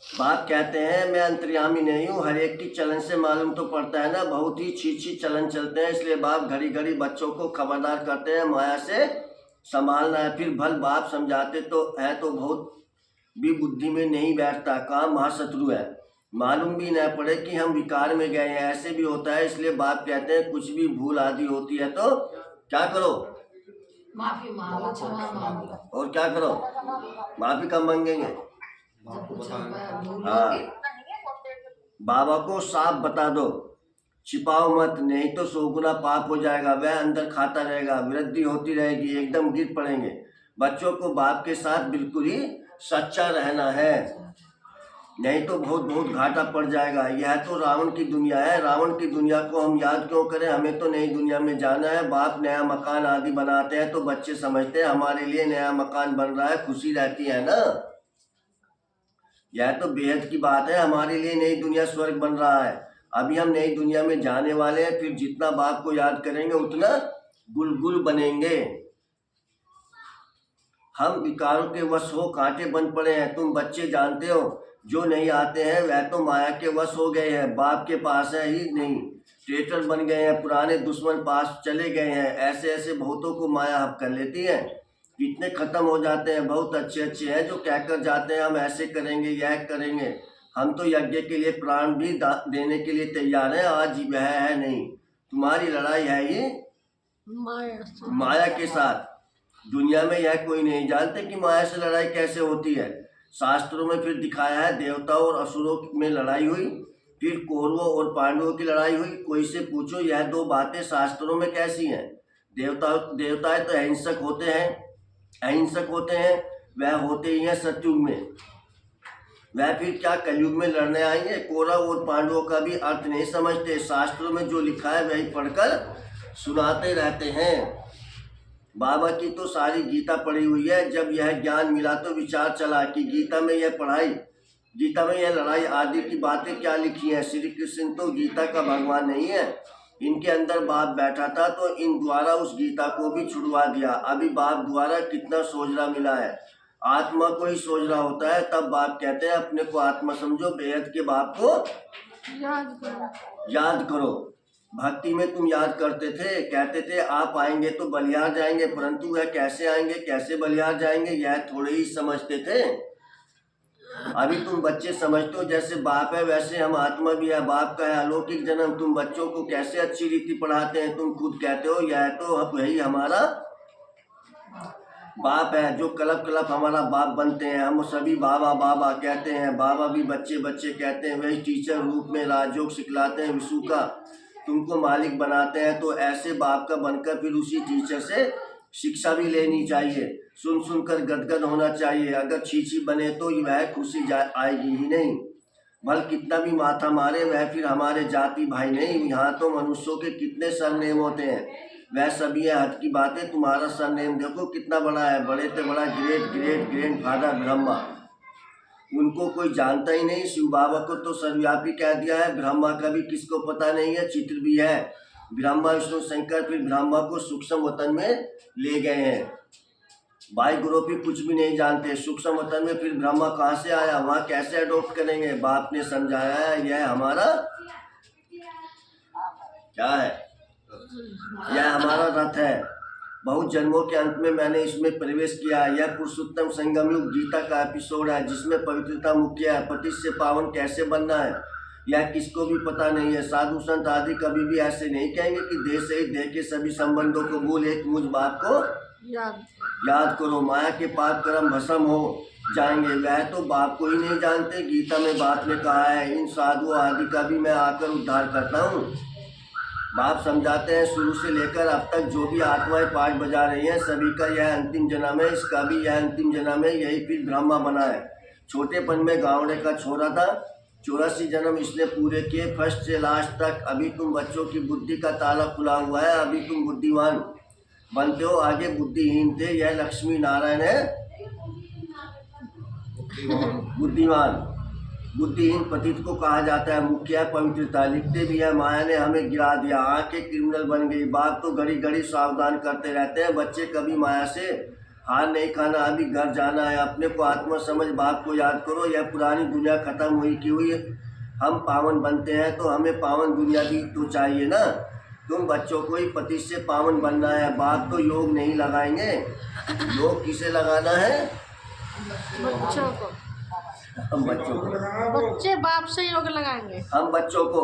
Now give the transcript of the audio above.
बाप कहते हैं मैं अंतर्यामी नहीं हूँ, हर एक की चलन से मालूम तो पड़ता है ना, बहुत ही छी चलन चलते हैं, इसलिए बाप घड़ी घड़ी बच्चों को खबरदार करते हैं माया से संभालना है। फिर भल बाप समझाते तो है तो बहुत भी बुद्धि में नहीं बैठता, काम महाशत्रु है, मालूम भी न पड़े कि हम विकार में गए हैं, ऐसे भी होता है। इसलिए बाप कहते हैं कुछ भी भूल आदि होती है तो क्या करो, माफी मांगो, क्षमा मांगो। और क्या करो, माफी कब मांगेंगे? हाँ, बाबा को साफ बता दो, छिपाओ मत, नहीं तो 100 गुना पाप हो जाएगा, वह अंदर खाता रहेगा, वृद्धि होती रहेगी, एकदम गिर पड़ेंगे। बच्चों को बाप के साथ बिल्कुल ही सच्चा रहना है, नहीं तो बहुत बहुत घाटा पड़ जाएगा। यह तो रावण की दुनिया है, रावण की दुनिया को हम याद क्यों करें, हमें तो नई दुनिया में जाना है। बाप नया मकान आदि बनाते हैं तो बच्चे समझते हैं हमारे लिए नया मकान बन रहा है, खुशी रहती है ना। यह तो बेहद की बात है, हमारे लिए नई दुनिया स्वर्ग बन रहा है। अभी हम नई दुनिया में जाने वाले हैं, फिर जितना बाप को याद करेंगे उतना गुलगुल बनेंगे। हम विकारों के वश हो कांटे बन पड़े हैं, तुम बच्चे जानते हो, जो नहीं आते हैं वह तो माया के वश हो गए हैं, बाप के पास है ही नहीं, ट्रेटर बन गए हैं, पुराने दुश्मन पास चले गए हैं। ऐसे ऐसे बहुतों को माया हब कर लेती है, कितने खत्म हो जाते हैं। बहुत अच्छे अच्छे हैं जो कहकर जाते हैं हम ऐसे करेंगे यह करेंगे, हम तो यज्ञ के लिए प्राण भी देने के लिए तैयार हैं, आज वह है नहीं। तुम्हारी लड़ाई है ये माया के साथ। दुनिया में यह कोई नहीं जानते कि माया से लड़ाई कैसे होती है। शास्त्रों में फिर दिखाया है देवताओं और असुरों में लड़ाई हुई, फिर कौरवों और पांडवों की लड़ाई हुई। कोई से पूछो यह दो बातें शास्त्रों में कैसी हैं। देवताएं तो अहिंसक होते हैं, वह होते ही हैं सतयुग में, वह फिर क्या कलयुग में लड़ने आएंगे। कौरव और पांडवों का भी अर्थ नहीं समझते, शास्त्रों में जो लिखा है वही पढ़कर सुनाते रहते हैं। बाबा की तो सारी गीता पढ़ी हुई है, जब यह ज्ञान मिला तो विचार चला कि गीता में यह लड़ाई आदि की बातें क्या लिखी हैं। श्री कृष्ण तो गीता का भगवान नहीं है, इनके अंदर बाप बैठा था तो इन द्वारा उस गीता को भी छुड़वा दिया। अभी बाप द्वारा कितना सोचना मिला है, आत्मा को ही सोच रहा होता है, तब बाप कहते हैं अपने को आत्मा समझो, बेहद के बाप को याद करो। भक्ति में तुम याद करते थे, कहते थे आप आएंगे तो बलिहार जाएंगे, परंतु वह कैसे आएंगे कैसे बलिहार जाएंगे यह थोड़े ही समझते थे। अभी तुम बच्चे समझते हो जैसे बाप है वैसे हम आत्मा भी है, बाप का है अलौकिक जन्म। तुम बच्चों को कैसे अच्छी रीति पढ़ाते हैं, तुम खुद कहते हो यह तो अब यही हमारा बाप है, जो कलप कलप हमारा बाप बनते हैं। हम सभी बाबा बाबा कहते हैं, बाबा भी बच्चे बच्चे कहते हैं, वही टीचर रूप में राजयोग सिखलाते हैं विशु का, तुमको मालिक बनाते हैं। तो ऐसे बाप का बनकर फिर उसी टीचर से शिक्षा भी लेनी चाहिए, सुन सुनकर गदगद होना चाहिए। अगर छी बने तो वह खुशी आएगी ही नहीं, भल कितना भी माथा मारे वह फिर हमारे जाति भाई नहीं। यहाँ तो मनुष्यों के कितने सरनेम होते हैं, वह सभी है हद की बातें। तुम्हारा सरनेम देखो कितना बड़ा है, बड़े से बड़ा great great grand father Brahma, उनको कोई जानता ही नहीं। शिव बाबा को तो सर्वव्यापी कह दिया है, ब्रह्मा का भी किसको पता नहीं है, चित्र भी है। ब्रह्मा विष्णु शंकर फिर ब्रह्मा को सूक्ष्म वतन में ले गए हैं, भाई गुरु भी कुछ भी नहीं जानते। सूक्ष्म वतन में फिर ब्रह्मा कहाँ से आया, वहाँ कैसे अडॉप्ट करेंगे। बाप ने समझाया है यह हमारा क्या है, यह हमारा रथ है। बहुत जन्मों के अंत में मैंने इसमें प्रवेश किया। यह पुरुषोत्तम संगम युग गीता का एपिसोड है, जिसमें पवित्रता मुख्य है। पति से पावन कैसे बनना है यह किसको भी पता नहीं है। साधु संत आदि कभी भी ऐसे नहीं कहेंगे कि देह से ही देह के सभी संबंधों को भूल एक मुझ बाप को याद करो, माया के पाप कर्म भस्म हो जाएंगे। वह तो बाप को ही नहीं जानते। गीता में बाप ने कहा है इन साधुओं आदि का भी मैं आकर उद्धार करता हूँ। बाप समझाते हैं शुरू से लेकर अब तक जो भी आत्माएं पाठ बजा रही हैं सभी का यह अंतिम जन्म है, इसका भी यह अंतिम जन्म है, यही फिर ब्रह्मा बना है। छोटेपन में गाँवड़े का छोरा था, 84 जन्म इसने पूरे किए फर्स्ट से लास्ट तक। अभी तुम बच्चों की बुद्धि का ताला खुला हुआ है, अभी तुम बुद्धिमान बनते हो, आगे बुद्धिहीन थे। यह लक्ष्मी नारायण है बुद्धिहीन पतित को कहा जाता है। मुख्य पवित्रता लिखते भी है, माया ने हमें गिरा दिया, आंखें क्रिमिनल बन गई। बाप तो घड़ी घड़ी सावधान करते रहते हैं, बच्चे कभी माया से हार नहीं खाना, अभी घर जाना है। अपने को आत्मा समझ, बाप को याद करो। यह पुरानी दुनिया खत्म हुई की हुई, हम पावन बनते हैं तो हमें पावन दुनिया भी तो चाहिए ना। तुम बच्चों को ही पति से पावन बनना है। बाप तो योग नहीं लगाएंगे। योग किसे लगाना है? बच्चों को। हम बच्चों को। बच्चे बाप से योग लगाएंगे। हम बच्चों को